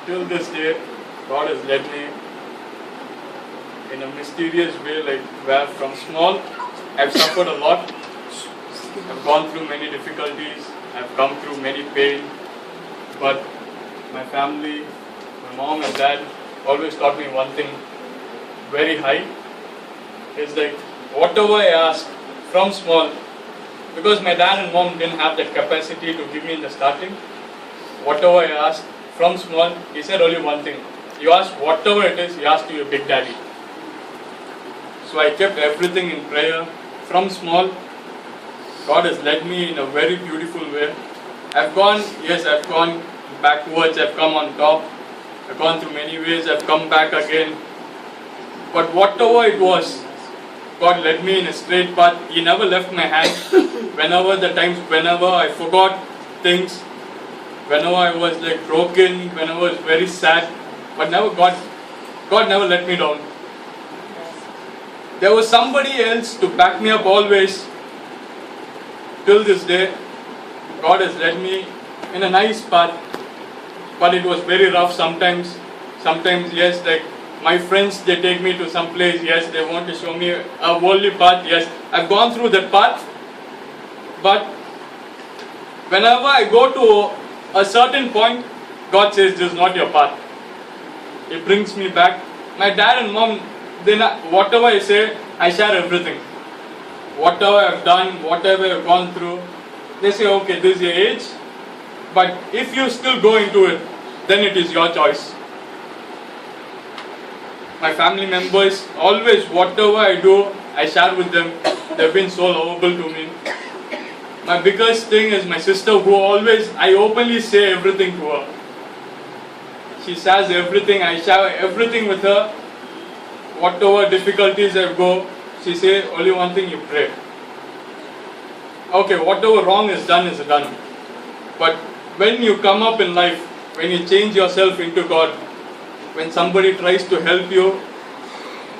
Till this day, God has led me in a mysterious way, like where from small, I've suffered a lot. I've gone through many difficulties. I've come through many pain. But my family, my mom and dad always taught me one thing very high. It's like whatever I ask from small, because my dad and mom didn't have that capacity to give me in the starting. Whatever I asked from small, he said only one thing. You ask whatever it is, you ask to your big daddy. So I kept everything in prayer from small. God has led me in a very beautiful way. I've gone backwards, I've come on top. I've gone through many ways, I've come back again. But whatever it was, God led me in a straight path. He never left my hand. Whenever I forgot things, whenever I was like broken, when I was very sad, but never God never let me down. There was somebody else to back me up always. Till this day, God has led me in a nice path, but it was very rough sometimes. Sometimes, yes, like my friends, they take me to some place, yes, they want to show me a worldly path, yes. I've gone through that path, but whenever I go to a certain point, God says, this is not your path. He brings me back. My dad and mom, whatever I say, I share everything. Whatever I've done, whatever I've gone through, they say, okay, this is your age, but if you still go into it, then it is your choice. My family members, always whatever I do, I share with them. They've been so lovable to me. My biggest thing is my sister, who I openly say everything to her. She says everything, I share everything with her. Whatever difficulties I go, she says only one thing, you pray. Okay, whatever wrong is done is done. But when you come up in life, when you change yourself into God, when somebody tries to help you,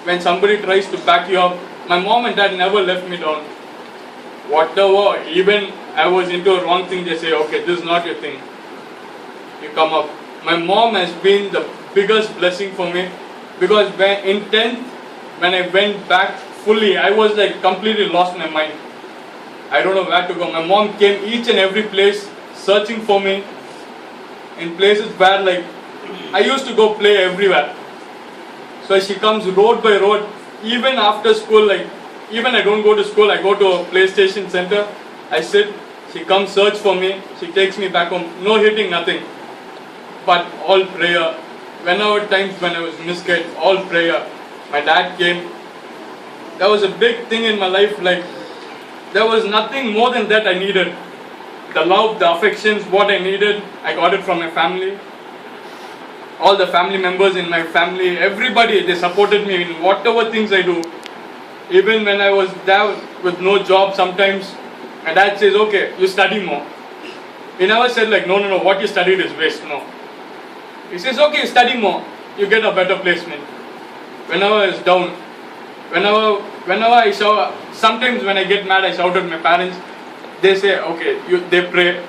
when somebody tries to back you up, my mom and dad never left me down. Whatever, even I was into a wrong thing, they say, okay, this is not your thing. You come up. My mom has been the biggest blessing for me, because in 10th, when I went back fully, I was like completely lost my mind. I don't know where to go. My mom came each and every place searching for me, in places where like I used to go play everywhere. So she comes road by road, even after school, like even I don't go to school, I go to a PlayStation center, I sit, she comes search for me, she takes me back home, no hitting, nothing, but all prayer. Whenever times when I was misguided, all prayer. My dad came. That was a big thing in my life, like there was nothing more than that I needed. The love, the affections, what I needed, I got it from my family. All the family members in my family, everybody, they supported me in whatever things I do. Even when I was there with no job sometimes, my dad says, okay, you study more. He never said like, no, what you studied is waste, no. He says, okay, you study more, you get a better placement. Whenever I was down, whenever I shout, sometimes when I get mad, I shout at my parents. They say, okay, they pray.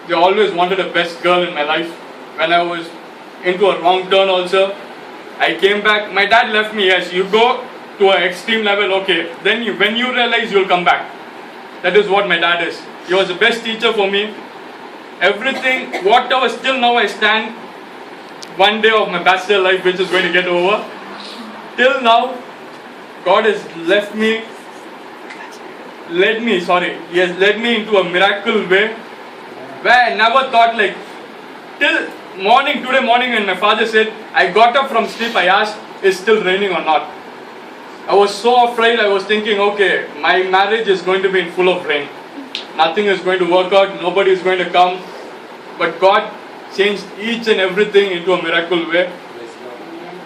They always wanted the best girl in my life. When I was into a wrong turn also, I came back. My dad left me, yes, you go to an extreme level, okay. Then when you realize, you'll come back. That is what my dad is. He was the best teacher for me. Everything, whatever, still now I stand. One day of my bachelor life, which is going to get over. Till now, God has He has led me into a miracle way, where I never thought like, till today morning when my father said, I got up from sleep, I asked, is still raining or not? I was so afraid, I was thinking, okay, my marriage is going to be full of rain. Nothing is going to work out, nobody is going to come. But God changed each and everything into a miracle way.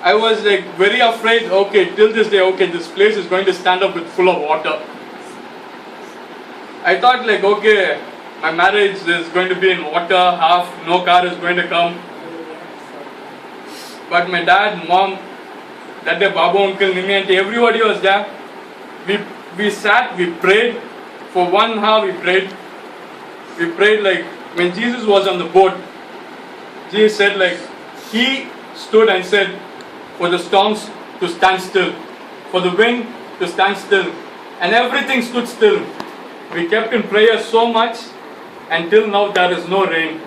I was like very afraid, okay, till this day, okay, this place is going to stand up with full of water. I thought like, okay, my marriage is going to be in water, half, no car is going to come. But my dad, mom, that day Babu, uncle, Nimi auntie, everybody was there. we sat, we prayed. For 1 hour we prayed. We prayed like when Jesus was on the boat. Jesus said like, He stood and said for the storms to stand still, for the wind to stand still, and everything stood still. We kept in prayer so much until now there is no rain.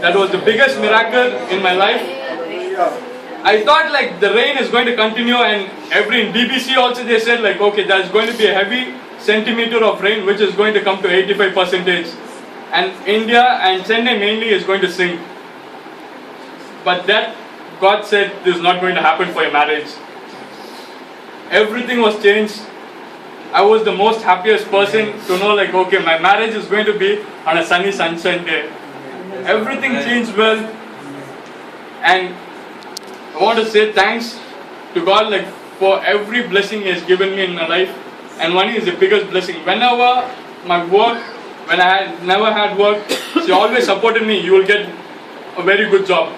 That was the biggest miracle in my life. I thought like the rain is going to continue, and in BBC also they said like, okay, there's going to be a heavy centimeter of rain which is going to come to 85%, and India and Chennai mainly is going to sink. But that God said this is not going to happen for your marriage. Everything was changed. I was the most happiest person to know like, okay, my marriage is going to be on a sunny sunshine day. Everything changed well, and I want to say thanks to God like for every blessing He has given me in my life, and money is the biggest blessing. Whenever my work, when I had never had work, she always supported me. You will get a very good job.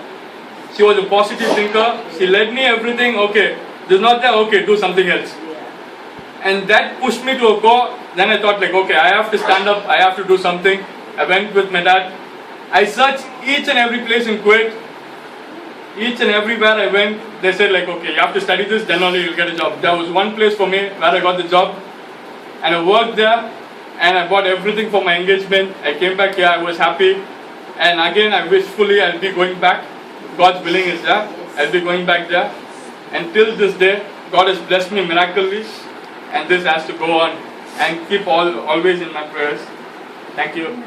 She was a positive thinker. She led me everything. Okay, this is not there. Okay, do something else. And that pushed me to a core. Then I thought like, okay, I have to stand up. I have to do something. I went with my dad. I searched each and every place in Kuwait. Each and everywhere I went, they said like, okay, you have to study this, then only you'll get a job. There was one place for me where I got the job, and I worked there, and I bought everything for my engagement. I came back here, I was happy, and again I wish fully I'll be going back. God's willing is there. I'll be going back there. Until this day, God has blessed me miraculously, and this has to go on and keep always in my prayers. Thank you.